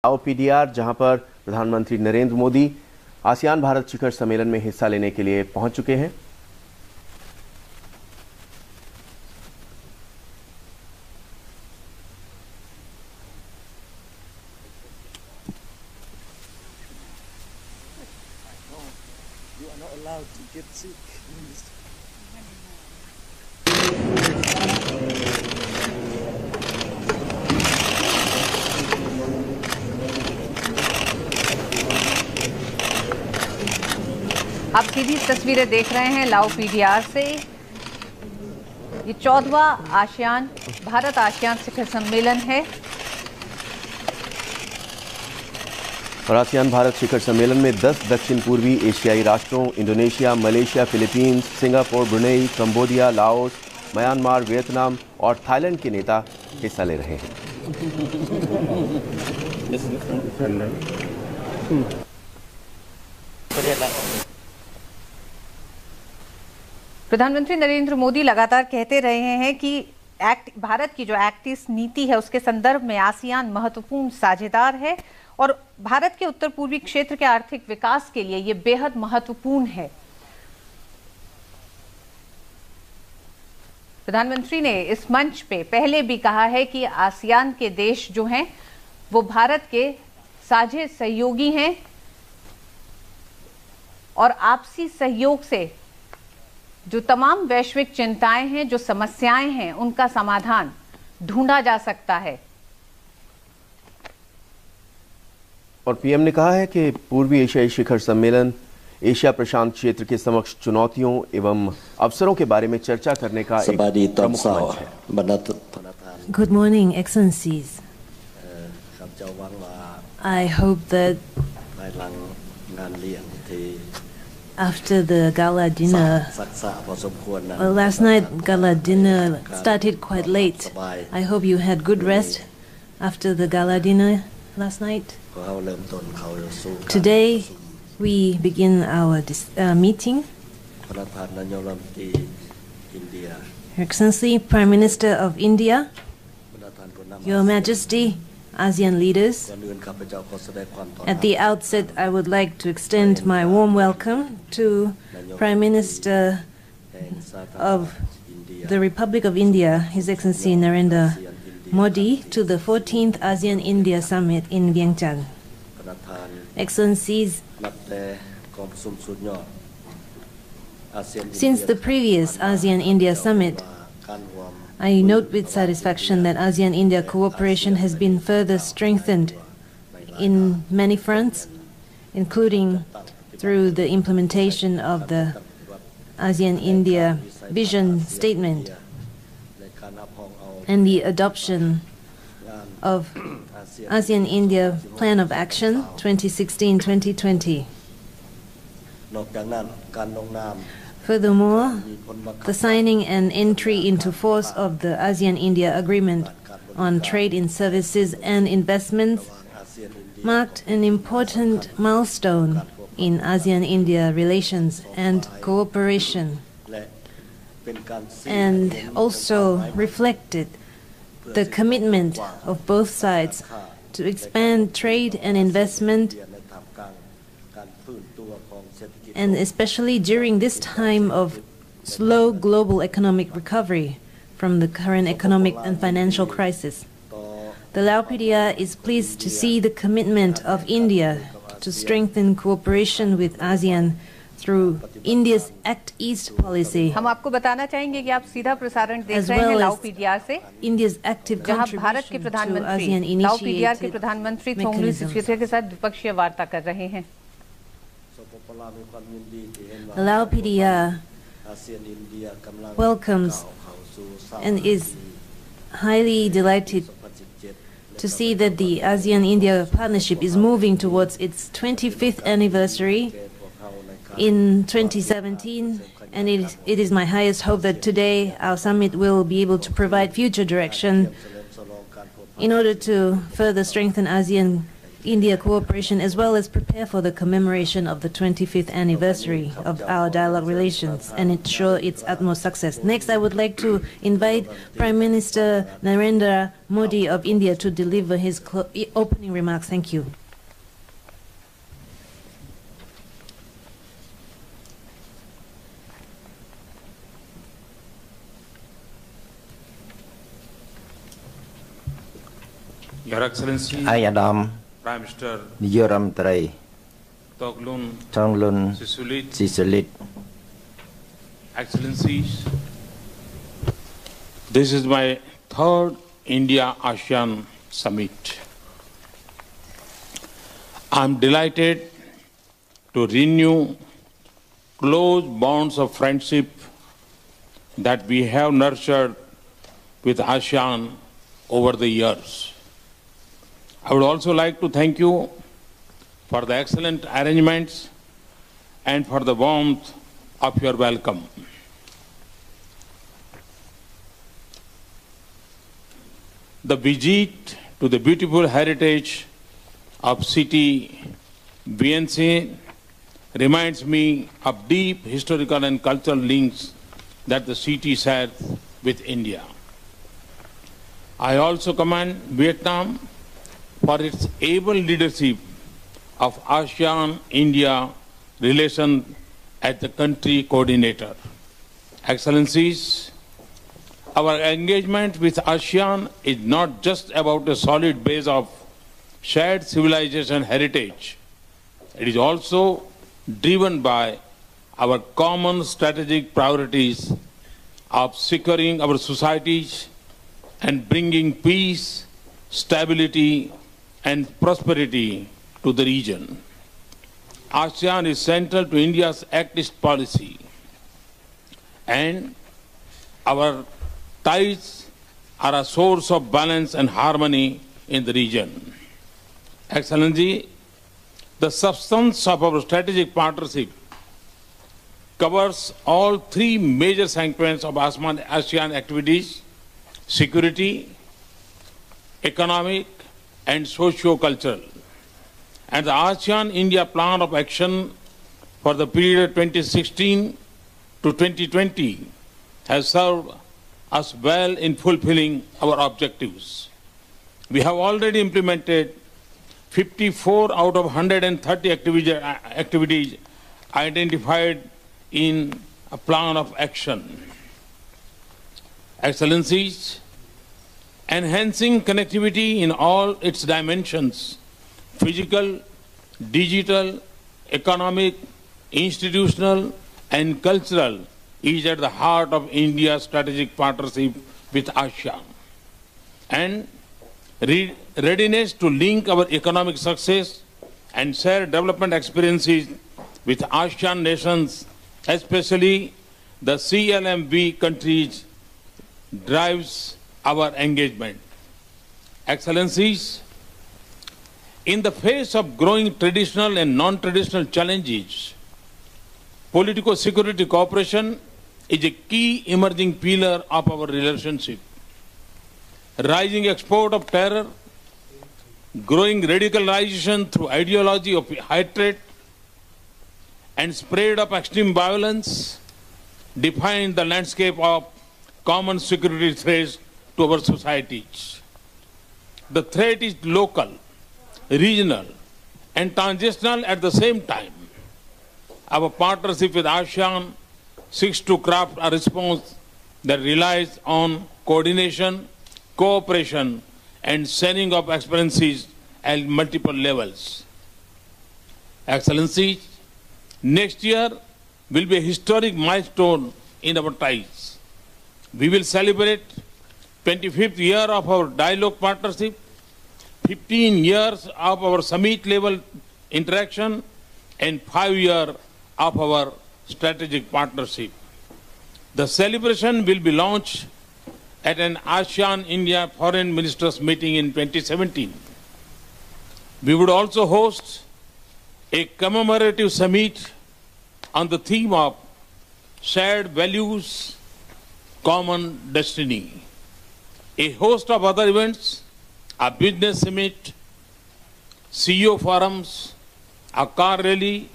लाओ जहां पर प्रधानमंत्री नरेंद्र मोदी आसियान भारत शिखर सम्मेलन में हिस्सा लेने के लिए पहुंच चुके हैं। आप सीधी तस्वीरें देख रहे हैं लाओ पीडीआर से। ये 14वां आसियान भारत आसियान शिखर सम्मेलन है और आसियान भारत शिखर सम्मेलन में 10 दक्षिण पूर्वी एशियाई राष्ट्रों Indonesia, Malaysia, Philippines, Singapore, Brunei, Cambodia, Laos, Myanmar, Vietnam और थाईलैंड के नेता हिस्सा ले रहे हैं। प्रधानमंत्री नरेंद्र मोदी लगातार कहते रहे हैं कि भारत की जो एक्ट ईस्ट नीति है उसके संदर्भ में आसियान महत्वपूर्ण साझेदार है और भारत के उत्तर पूर्वी क्षेत्र के आर्थिक विकास के लिए ये बेहद महत्वपूर्ण है। प्रधानमंत्री ने इस मंच पे पहले भी कहा है कि आसियान के देश जो हैं वो भारत के साझे सहयोगी हैं और आपसी सहयोग से जो तमाम वैश्विक चिंताएं हैं, जो समस्याएं हैं, उनका समाधान ढूंढा जा सकता है। और पीएम ने कहा है कि पूर्वी एशियाई शिखर सम्मेलन एशिया प्रशांत क्षेत्र के समक्ष चुनौतियों एवं अवसरों के बारे में चर्चा करने का एक प्रमुख मंच है। Good morning, Excellencies. I hope that after the gala dinner, last night gala dinner started quite late. I hope you had good rest after the gala dinner last night. Today we begin our meeting. Your Excellency, Prime Minister of India, Your Majesty, ASEAN leaders, at the outset I would like to extend my warm welcome to Prime Minister of the Republic of India, His Excellency Narendra Modi, to the 14th ASEAN-India Summit in Vientiane. Excellencies, since the previous ASEAN-India Summit, I note with satisfaction that ASEAN-India cooperation has been further strengthened in many fronts, including through the implementation of the ASEAN-India Vision Statement and the adoption of ASEAN-India Plan of Action 2016-2020. Furthermore, the signing and entry into force of the ASEAN-India Agreement on Trade in Services and Investments marked an important milestone in ASEAN-India relations and cooperation, and also reflected the commitment of both sides to expand trade and investment, and especially during this time of slow global economic recovery from the current economic and financial crisis. The Lao PDR is pleased to see the commitment of India to strengthen cooperation with ASEAN through India's Act East policy, हम आपको बताना चाहेंगे कि आप सीधा प्रसारण देख as रहे हैं well लाओ as पीडीआर से, India's active जहां भारत के contribution to प्रधानमंत्री ASEAन लाओ पीडीआर के initiated प्रधानमंत्री थोंगली mechanisms. सिसोदिया के साथ द्विपक्षीय वार्ता कर रहे हैं। The Lao PDR welcomes and is highly delighted to see that the ASEAN-India partnership is moving towards its 25th anniversary in 2017, and it is my highest hope that today our summit will be able to provide future direction in order to further strengthen ASEAN India cooperation as well as prepare for the commemoration of the 25th anniversary of our dialogue relations and ensure its utmost success. Next, I would like to invite Prime Minister Narendra Modi of India to deliver his opening remarks. Thank you. Your Excellency, ឯកឧត្តម Prime Minister នាយករដ្ឋមន្ត្រី Thongloun ថងលុន Sisulit, ស៊ីសលីត Excellencies, this is my third India-ASEAN summit. I'm delighted to renew close bonds of friendship that we have nurtured with ASEAN over the years. I would also like to thank you for the excellent arrangements and for the warmth of your welcome. The visit to the beautiful heritage of city Vienna reminds me of deep historical and cultural links that the city shares with India. I also commend Vietnam for its able leadership of ASEAN-India relations as the country coordinator. Excellencies, our engagement with ASEAN is not just about a solid base of shared civilization heritage. It is also driven by our common strategic priorities of securing our societies and bringing peace, stability, and prosperity to the region. ASEAN is central to India's Act East policy, and our ties are a source of balance and harmony in the region. Excellency, the substance of our strategic partnership covers all three major segments of ASEAN activities: security, economic, and socio-cultural. And the ASEAN-India Plan of Action for the period 2016 to 2020 has served us well in fulfilling our objectives. We have already implemented 54 out of 130 activities identified in a plan of action. Excellencies, enhancing connectivity in all its dimensions, physical, digital, economic, institutional, and cultural, is at the heart of India's strategic partnership with ASEAN. And readiness to link our economic success and share development experiences with ASEAN nations, especially the CLMV countries, drives our engagement. Excellencies, in the face of growing traditional and non-traditional challenges, politico-security cooperation is a key emerging pillar of our relationship. Rising export of terror, growing radicalization through ideology of hatred, and spread of extreme violence define the landscape of common security threats to our societies. The threat is local, regional, and transitional at the same time. Our partnership with ASEAN seeks to craft a response that relies on coordination, cooperation, and sharing of experiences at multiple levels. Excellencies, next year will be a historic milestone in our ties. We will celebrate 25th year of our dialogue partnership, 15 years of our summit level interaction, and 5 years of our strategic partnership. The celebration will be launched at an ASEAN-India Foreign Ministers meeting in 2017. We would also host a commemorative summit on the theme of shared values, common destiny. A host of other events, a business summit, CEO forums, a car rally,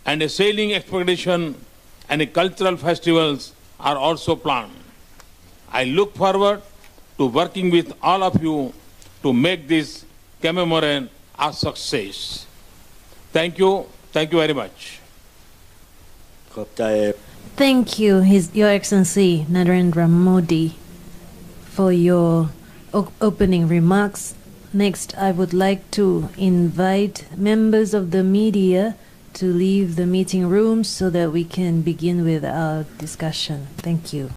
and a sailing expedition and a cultural festivals are also planned. I look forward to working with all of you to make this commemoration a success. Thank you very much. Thank you, Your Excellency Narendra Modi, for your opening remarks. Next, I would like to invite members of the media to leave the meeting room so that we can begin with our discussion. Thank you.